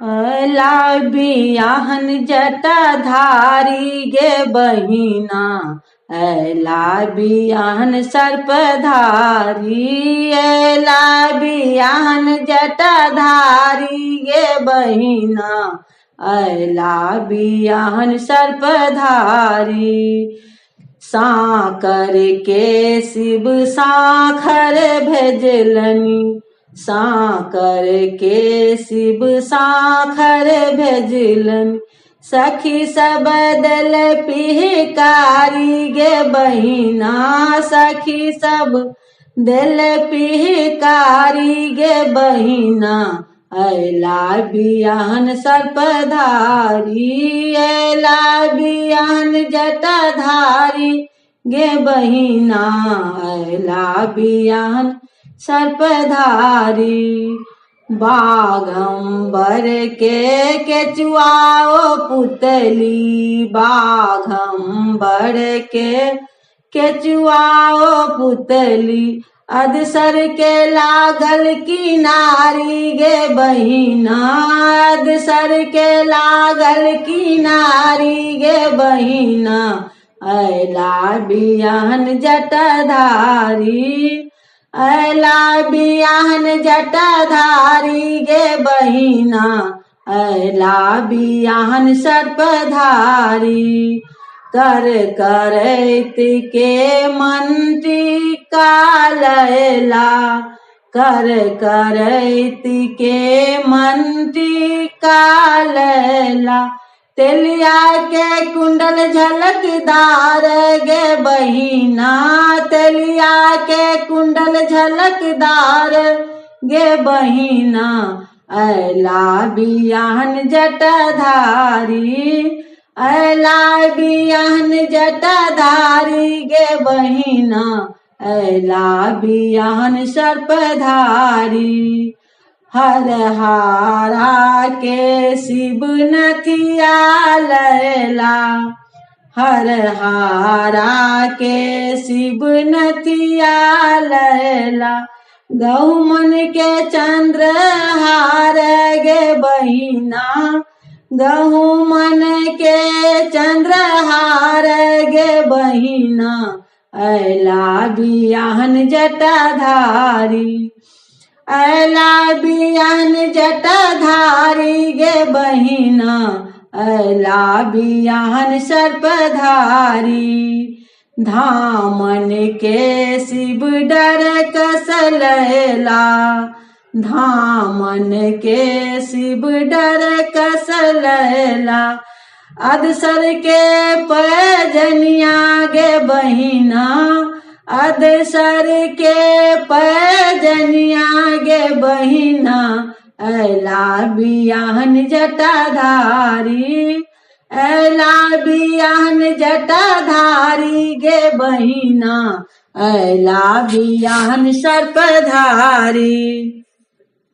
अला बियाहन जटाधारी गे बहिना, अला बियाहन सर्पधारी। अला बियाहन जटाधारी गे बहिना, अला बियाहन सर्पधारी। साकर के शिव साखर भेजलनी, साकर के शिव साखर भेजलन। सखी सब दल पिहकारी गे बहिना, सखी सब दल पिहकारी गे बहिना, अला बियाहन सर्पधारी। अला बियाहन जटाधारी गे बहिना, अला बियाहन सर्पधारी। बाघंबर के केचुआओ पुतली, बाघंबर के केचुआओ पुतली। अधसर के लागल किनारी गे बहिना, अधसर के लागल किनारी गे बहिना, अला बियाहन जटाधारी। अला बियाहन जटाधारी गे बहिना, अला बियाहन सर्पधारी। कर करैत के मंत्री कालैला, कर करैत के मंत्री कालैला। तेलिया के कुंडल झलकदार गे बहिना, तेलिया के कुंडल झलकदार गे बहिना, अला बियाहन जटाधारी। अला बियाहन जटाधारी गे बहिना, अला बियाहन सर्पधारी। हर हारा के शिव नथिया लैला, हर हारा के शिव नथिया लैला। गहुमन के चंद्रहार गे बहिना, गहुमन के चंद्रहार गे बहिना, अला बियाहन जटाधारी। अला बियाहन जटाधारी गे बहिना, अला बियाहन सर्पधारी। धामन के शिव डर कसलैला, धामन के शिव डर कसलैला। अधसर के पैजनिया गे बहिना, अधसर के पैजनिया गे बहिना, अला बियाहन जटाधारी। अला बियाहन जटाधारी गे बहिना, अला बियाहन सर्पधारी।